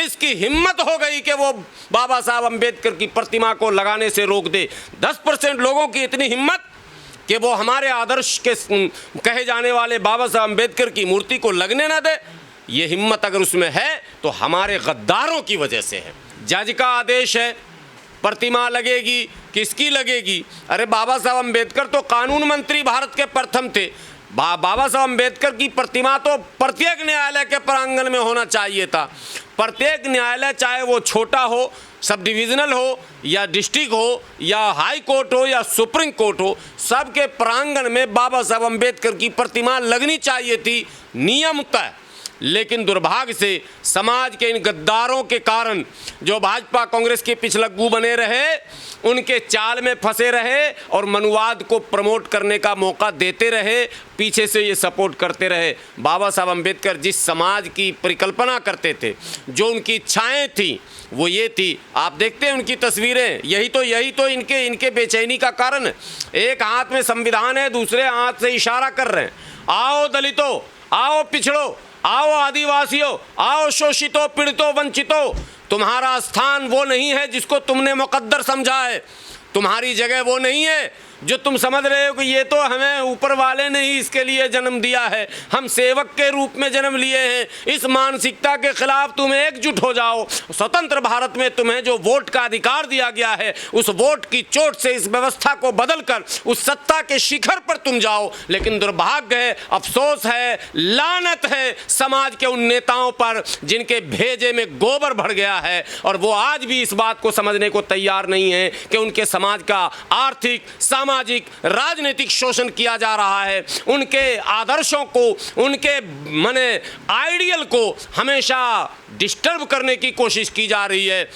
किसकी हिम्मत हो गई कि वो बाबा साहब अम्बेडकर की प्रतिमा को लगाने से रोक दे। 10% लोगों की इतनी हिम्मत कि वो हमारे आदर्श के कहे जाने वाले बाबा साहब अम्बेडकर की मूर्ति को लगने ना दे। ये हिम्मत अगर उसमें है तो हमारे गद्दारों की वजह से है। जज का आदेश है, प्रतिमा लगेगी, किसकी लगेगी? अरे बाबा साहब अम्बेडकर तो कानून मंत्री भारत के प्रथम थे। बाबा साहब अम्बेडकर की प्रतिमा तो प्रत्येक न्यायालय के प्रांगण में होना चाहिए था। प्रत्येक न्यायालय, चाहे वो छोटा हो, सब डिविजनल हो या डिस्ट्रिक्ट हो या हाई कोर्ट हो या सुप्रीम कोर्ट हो, सबके प्रांगण में बाबा साहब अम्बेडकर की प्रतिमा लगनी चाहिए थी, नियम तय। लेकिन दुर्भाग्य से समाज के इन गद्दारों के कारण जो भाजपा कांग्रेस के पिछलग्गू बने रहे, उनके चाल में फंसे रहे और मनुवाद को प्रमोट करने का मौका देते रहे, पीछे से ये सपोर्ट करते रहे। बाबा साहब अम्बेडकर जिस समाज की परिकल्पना करते थे, जो उनकी इच्छाएं थी, वो ये थी। आप देखते हैं उनकी तस्वीरें, यही तो इनके बेचैनी का कारण है। एक हाथ में संविधान है, दूसरे हाथ से इशारा कर रहे हैं, आओ दलितों, आओ पिछड़ो, आओ आदिवासियों, आओ शोषितों, पीड़ितों, वंचितों। तुम्हारा स्थान वो नहीं है जिसको तुमने मुकद्दर समझा है। तुम्हारी जगह वो नहीं है जो तुम समझ रहे हो कि ये तो हमें ऊपर वाले ने ही इसके लिए जन्म दिया है, हम सेवक के रूप में जन्म लिए हैं। इस मानसिकता के खिलाफ तुम एकजुट हो जाओ। स्वतंत्र भारत में तुम्हें जो वोट का अधिकार दिया गया है, उस वोट की चोट से इस व्यवस्था को बदलकर उस सत्ता के शिखर पर तुम जाओ। लेकिन दुर्भाग्य है, अफसोस है, लानत है समाज के उन नेताओं पर जिनके भेजे में गोबर भर गया है और वो आज भी इस बात को समझने को तैयार नहीं है कि उनके समाज का आर्थिक, सामाजिक, राजनीतिक शोषण किया जा रहा है। उनके आदर्शों को, उनके आइडियल को हमेशा डिस्टर्ब करने की कोशिश की जा रही है।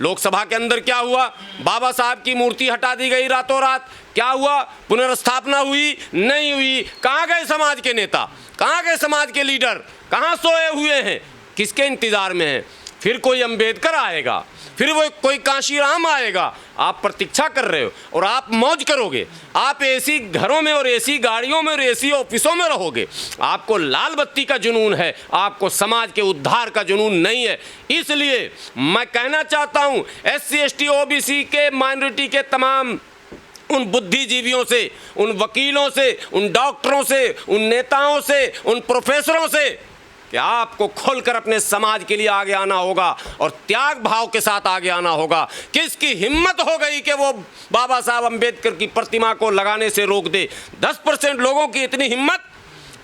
लोकसभा के अंदर क्या हुआ? बाबा साहब की मूर्ति हटा दी गई रातों रात। क्या हुआ? पुनर्स्थापना हुई? नहीं हुई। कहाँ गए समाज के नेता? कहाँ गए समाज के लीडर? कहाँ सोए हुए हैं? किसके इंतजार में हैं? फिर कोई अंबेडकर आएगा, फिर वो कोई कांशीराम आएगा। आप प्रतीक्षा कर रहे हो और आप मौज करोगे। आप एसी घरों में और एसी गाड़ियों में और एसी ऑफिसों में रहोगे। आपको लाल बत्ती का जुनून है, आपको समाज के उद्धार का जुनून नहीं है। इसलिए मैं कहना चाहता हूँ SC ST OBC के, माइनॉरिटी के तमाम उन बुद्धिजीवियों से, उन वकीलों से, उन डॉक्टरों से, उन नेताओं से, उन प्रोफेसरों से कि आपको खोलकर अपने समाज के लिए आगे आना होगा और त्याग भाव के साथ आगे आना होगा। किसकी हिम्मत हो गई कि वो बाबा साहब अम्बेडकर की प्रतिमा को लगाने से रोक दे। 10% लोगों की इतनी हिम्मत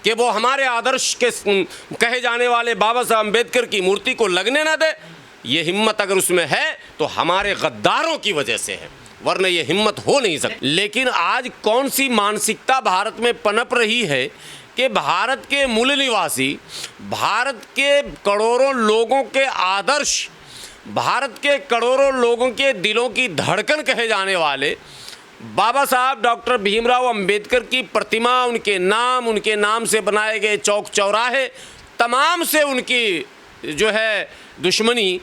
कि वो हमारे आदर्श के कहे जाने वाले बाबा साहब अम्बेडकर की मूर्ति को लगने ना दे। ये हिम्मत अगर उसमें है तो हमारे गद्दारों की वजह से है, वरना ये हिम्मत हो नहीं सकती। लेकिन आज कौन सी मानसिकता भारत में पनप रही है कि भारत के मूल निवासी, भारत के करोड़ों लोगों के आदर्श, भारत के करोड़ों लोगों के दिलों की धड़कन कहे जाने वाले बाबा साहब डॉक्टर भीमराव अंबेडकर की प्रतिमा, उनके नाम से बनाए गए चौक चौराहे, तमाम से उनकी जो है दुश्मनी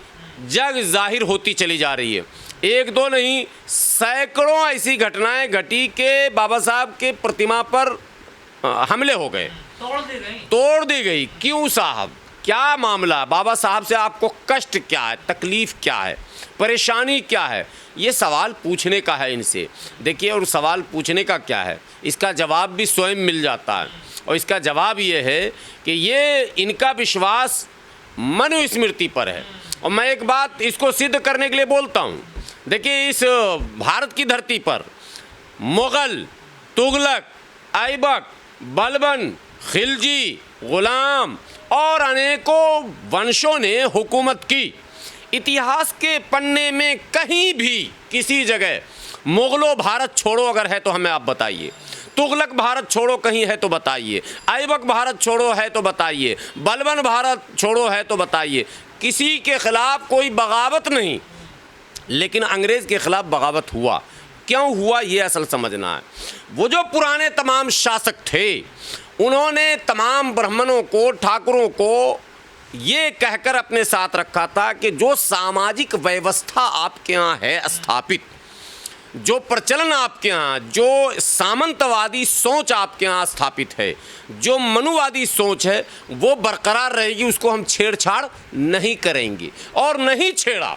जग जाहिर होती चली जा रही है। एक दो नहीं, सैकड़ों ऐसी घटनाएं घटी कि बाबा साहब के प्रतिमा पर हमले हो गए, तोड़ दी गई। क्यों साहब? क्या मामला? बाबा साहब से आपको कष्ट क्या है, तकलीफ क्या है, परेशानी क्या है? ये सवाल पूछने का है इनसे। देखिए, और सवाल पूछने का क्या है, इसका जवाब भी स्वयं मिल जाता है। और इसका जवाब ये है कि ये इनका विश्वास मनुस्मृति पर है। और मैं एक बात इसको सिद्ध करने के लिए बोलता हूँ। देखिए, इस भारत की धरती पर मुग़ल, तुगलक, ऐबक, बलबन, खिलजी, गुलाम और अनेकों वंशों ने हुकूमत की। इतिहास के पन्ने में कहीं भी किसी जगह मुग़लों भारत छोड़ो अगर है तो हमें आप बताइए, तुगलक भारत छोड़ो कहीं है तो बताइए, ऐबक भारत छोड़ो है तो बताइए, बलबन भारत छोड़ो है तो बताइए। किसी के ख़िलाफ़ कोई बगावत नहीं, लेकिन अंग्रेज़ के ख़िलाफ़ बगावत हुआ। क्यों हुआ ये असल समझना है। वो जो पुराने तमाम शासक थे, उन्होंने तमाम ब्राह्मणों को, ठाकुरों को ये कहकर अपने साथ रखा था कि जो सामाजिक व्यवस्था आपके यहाँ है स्थापित, जो प्रचलन आपके यहाँ, जो सामंतवादी सोच आपके यहाँ स्थापित है, जो मनुवादी सोच है, वो बरकरार रहेगी। उसको हम छेड़छाड़ नहीं करेंगे और नहीं छेड़ा।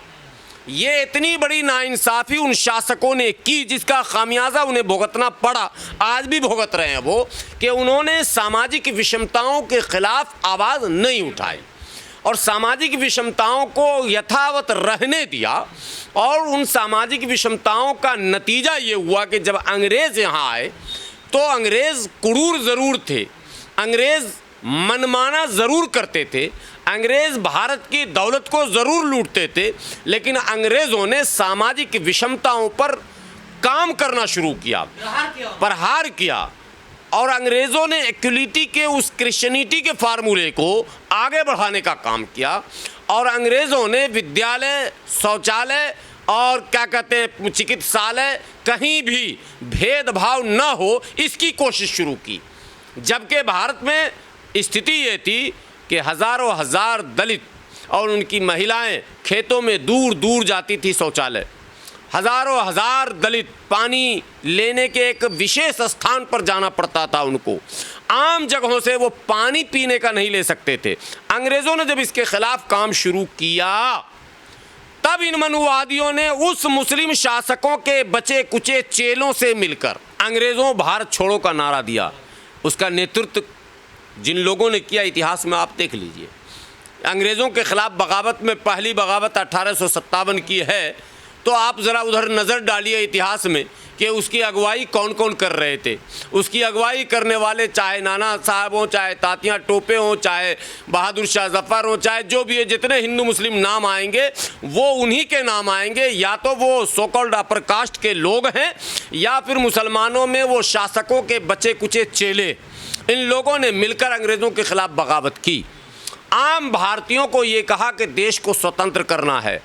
ये इतनी बड़ी नाइंसाफ़ी उन शासकों ने की जिसका खामियाजा उन्हें भुगतना पड़ा, आज भी भुगत रहे हैं वो, कि उन्होंने सामाजिक विषमताओं के खिलाफ आवाज़ नहीं उठाई और सामाजिक विषमताओं को यथावत रहने दिया। और उन सामाजिक विषमताओं का नतीजा ये हुआ कि जब अंग्रेज़ यहाँ आए तो अंग्रेज़ क्रूर ज़रूर थे, अंग्रेज़ मनमाना ज़रूर करते थे, अंग्रेज़ भारत की दौलत को ज़रूर लूटते थे, लेकिन अंग्रेज़ों ने सामाजिक विषमताओं पर काम करना शुरू किया, प्रहार किया। और अंग्रेज़ों ने इक्वलिटी के उस क्रिश्चियनिटी के फार्मूले को आगे बढ़ाने का काम किया और अंग्रेज़ों ने विद्यालय, शौचालय और क्या कहते हैं चिकित्सालय, कहीं भी भेदभाव न हो इसकी कोशिश शुरू की। जबकि भारत में स्थिति ये थी कि हज़ारों हज़ार दलित और उनकी महिलाएं खेतों में दूर दूर जाती थी शौचालय, हज़ारों हज़ार दलित पानी लेने के एक विशेष स्थान पर जाना पड़ता था उनको, आम जगहों से वो पानी पीने का नहीं ले सकते थे। अंग्रेज़ों ने जब इसके ख़िलाफ़ काम शुरू किया तब इन मनुवादियों ने उस मुस्लिम शासकों के बचे कुचे चेलों से मिलकर अंग्रेज़ों भारत छोड़ो का नारा दिया। उसका नेतृत्व जिन लोगों ने किया इतिहास में आप देख लीजिए। अंग्रेज़ों के ख़िलाफ़ बगावत में पहली बगावत 1857 की है, तो आप ज़रा उधर नज़र डालिए इतिहास में कि उसकी अगुवाई कौन कौन कर रहे थे। उसकी अगुवाई करने वाले चाहे नाना साहब हों, चाहे तात्या टोपे हों, चाहे बहादुर शाह ज़फ़र हों, चाहे जो भी है, जितने हिंदू मुस्लिम नाम आएंगे वो उन्हीं के नाम आएंगे। या तो वो सो कॉल्ड अपर कास्ट के लोग हैं या फिर मुसलमानों में वो शासकों के बचे कुचे चेले। इन लोगों ने मिलकर अंग्रेज़ों के ख़िलाफ़ बगावत की। आम भारतीयों को ये कहा कि देश को स्वतंत्र करना है।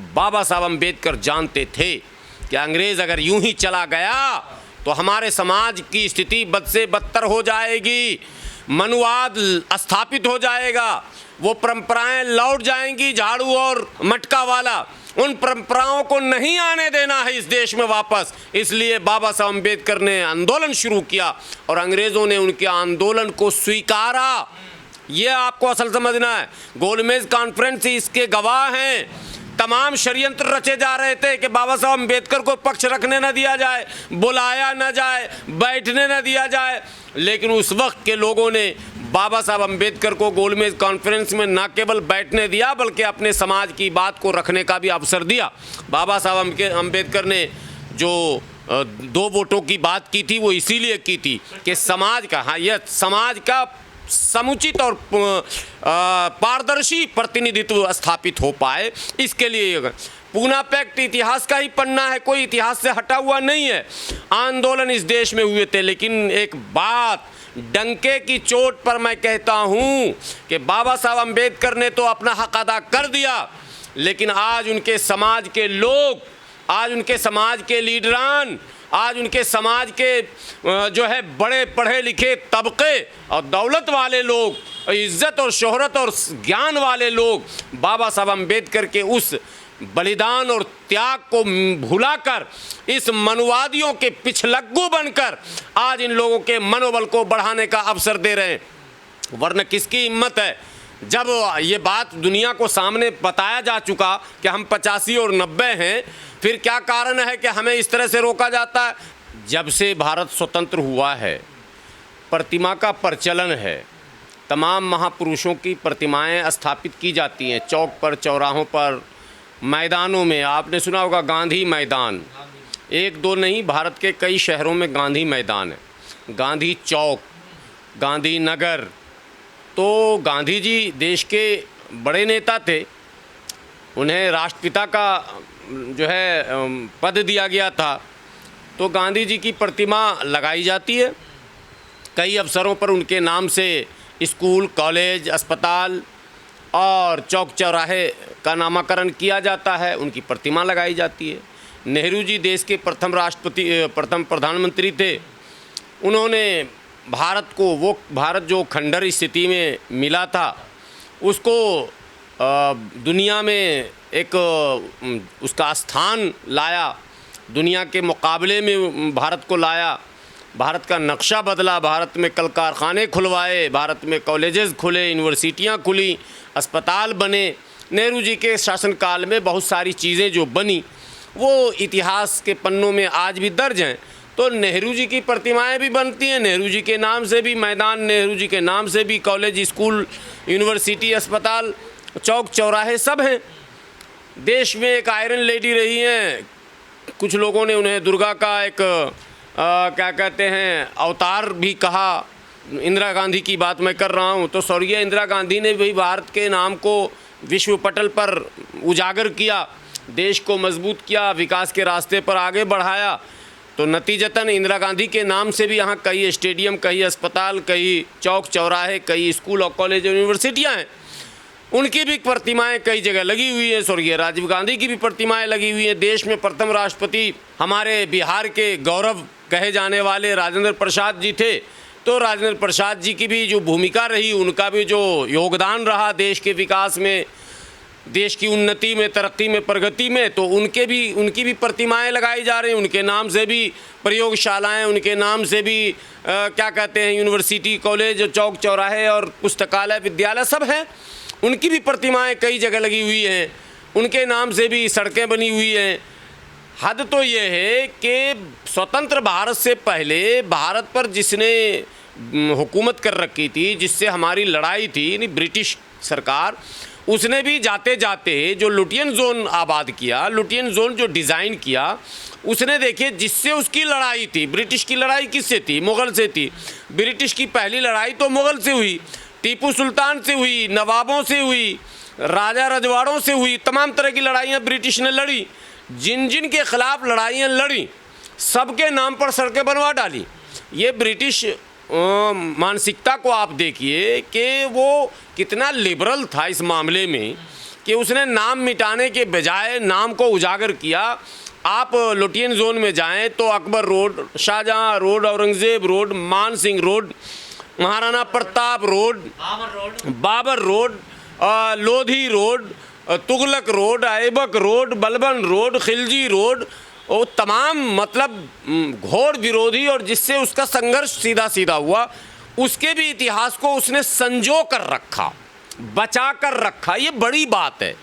बाबा साहब अम्बेडकर जानते थे कि अंग्रेज़ अगर यूं ही चला गया तो हमारे समाज की स्थिति बद से बदतर हो जाएगी, मनुवाद स्थापित हो जाएगा, वो परंपराएं लौट जाएंगी झाड़ू और मटका वाला। उन परंपराओं को नहीं आने देना है इस देश में वापस। इसलिए बाबा साहब अम्बेडकर ने आंदोलन शुरू किया और अंग्रेज़ों ने उनके आंदोलन को स्वीकारा। ये आपको असल समझना है। गोलमेज कॉन्फ्रेंस इसके गवाह हैं। तमाम षड्यंत्र रचे जा रहे थे कि बाबा साहब अम्बेडकर को पक्ष रखने न दिया जाए, बुलाया न जाए, बैठने न दिया जाए, लेकिन उस वक्त के लोगों ने बाबा साहब अम्बेडकर को गोलमेज कॉन्फ्रेंस में न केवल बैठने दिया बल्कि अपने समाज की बात को रखने का भी अवसर दिया। बाबा साहब अम्बेडकर ने जो 2 वोटों की बात की थी वो इसीलिए की थी कि समाज का, हाँ, यह समाज का समुचित और पारदर्शी प्रतिनिधित्व स्थापित हो पाए। इसके लिए पूना पैक्ट इतिहास का ही पन्ना है, कोई इतिहास से हटा हुआ नहीं है। आंदोलन इस देश में हुए थे, लेकिन एक बात डंके की चोट पर मैं कहता हूँ कि बाबा साहब अम्बेडकर ने तो अपना हक अदा कर दिया, लेकिन आज उनके समाज के लोग, आज उनके समाज के लीडरान, आज उनके समाज के जो है बड़े पढ़े लिखे तबके और दौलत वाले लोग, इज़्ज़त और शोहरत और ज्ञान वाले लोग बाबा साहब अम्बेडकर के उस बलिदान और त्याग को भुलाकर इस मनुवादियों के पिछलग्गू बनकर आज इन लोगों के मनोबल को बढ़ाने का अवसर दे रहे हैं। वरना किसकी हिम्मत है? जब ये बात दुनिया को सामने बताया जा चुका कि हम 85 और 90 हैं, फिर क्या कारण है कि हमें इस तरह से रोका जाता है? जब से भारत स्वतंत्र हुआ है, प्रतिमा का प्रचलन है, तमाम महापुरुषों की प्रतिमाएं स्थापित की जाती हैं, चौक पर, चौराहों पर, मैदानों में। आपने सुना होगा गांधी मैदान, 1-2 नहीं, भारत के कई शहरों में गांधी मैदान है, गांधी चौक, गांधी नगर। तो गांधी जी देश के बड़े नेता थे, उन्हें राष्ट्रपिता का जो है पद दिया गया था, तो गांधी जी की प्रतिमा लगाई जाती है। कई अवसरों पर उनके नाम से स्कूल, कॉलेज, अस्पताल और चौक चौराहे का नामकरण किया जाता है, उनकी प्रतिमा लगाई जाती है। नेहरू जी देश के प्रथम प्रधानमंत्री थे। उन्होंने भारत को, वो भारत जो खंडर स्थिति में मिला था, उसको दुनिया में एक उसका स्थान लाया दुनिया के मुकाबले में भारत को लाया, भारत का नक्शा बदला, भारत में कल कारखाने खुलवाए, भारत में कॉलेजेस खुले, यूनिवर्सिटियाँ खुली, अस्पताल बने। नेहरू जी के शासनकाल में बहुत सारी चीज़ें जो बनी वो इतिहास के पन्नों में आज भी दर्ज हैं। तो नेहरू जी की प्रतिमाएं भी बनती हैं, नेहरू जी के नाम से भी मैदान, नेहरू जी के नाम से भी कॉलेज, स्कूल, यूनिवर्सिटी, अस्पताल, चौक चौराहे सब हैं। देश में एक आयरन लेडी रही हैं, कुछ लोगों ने उन्हें दुर्गा का एक क्या कहते हैं अवतार भी कहा। इंदिरा गांधी की बात मैं कर रहा हूँ, तो स्वर्गीय इंदिरा गांधी ने भी भारत के नाम को विश्व पटल पर उजागर किया, देश को मजबूत किया, विकास के रास्ते पर आगे बढ़ाया। तो नतीजतन इंदिरा गांधी के नाम से भी यहाँ कई स्टेडियम, कई अस्पताल, कई चौक चौराहे, कई स्कूल और कॉलेज और यूनिवर्सिटियाँ हैं। उनकी भी प्रतिमाएं कई जगह लगी हुई हैं। स्वर्गीय राजीव गांधी की भी प्रतिमाएं लगी हुई हैं। देश में प्रथम राष्ट्रपति हमारे बिहार के गौरव कहे जाने वाले राजेंद्र प्रसाद जी थे, तो राजेंद्र प्रसाद जी की भी जो भूमिका रही, उनका भी जो योगदान रहा देश के विकास में, देश की उन्नति में, तरक्की में, प्रगति में, तो उनकी भी प्रतिमाएं लगाई जा रही हैं। उनके नाम से भी प्रयोगशालाएं, उनके नाम से भी क्या कहते हैं यूनिवर्सिटी, कॉलेज, चौक चौराहे और पुस्तकालय, विद्यालय सब हैं। उनकी भी प्रतिमाएं कई जगह लगी हुई हैं, उनके नाम से भी सड़कें बनी हुई हैं। हद तो ये है कि स्वतंत्र भारत से पहले भारत पर जिसने हुकूमत कर रखी थी, जिससे हमारी लड़ाई थी, यानी ब्रिटिश सरकार, उसने भी जाते जाते जो लुटियन जोन आबाद किया, लुटियन जोन जो डिज़ाइन किया, उसने देखिए जिससे उसकी लड़ाई थी, ब्रिटिश की लड़ाई किससे थी? मुग़ल से थी। ब्रिटिश की पहली लड़ाई तो मुग़ल से हुई, टीपू सुल्तान से हुई, नवाबों से हुई, राजा रजवाड़ों से हुई, तमाम तरह की लड़ाइयाँ ब्रिटिश ने लड़ी। जिन जिन के ख़िलाफ़ लड़ाइयाँ लड़ी, सबके नाम पर सड़कें बनवा डाली। ये ब्रिटिश मानसिकता को आप देखिए कि वो कितना लिबरल था इस मामले में कि उसने नाम मिटाने के बजाय नाम को उजागर किया। आप लुटियन जोन में जाएं तो Akbar road, Shahjahan road, Aurangzeb road, Man Singh road, Maharana Pratap road, Babur road, Lodhi road, Tughlaq road, Aibak road, Balban road, Khilji road, और तमाम मतलब घोर विरोधी और जिससे उसका संघर्ष सीधा सीधा हुआ, उसके भी इतिहास को उसने संजो कर रखा, बचा कर रखा। ये बड़ी बात है।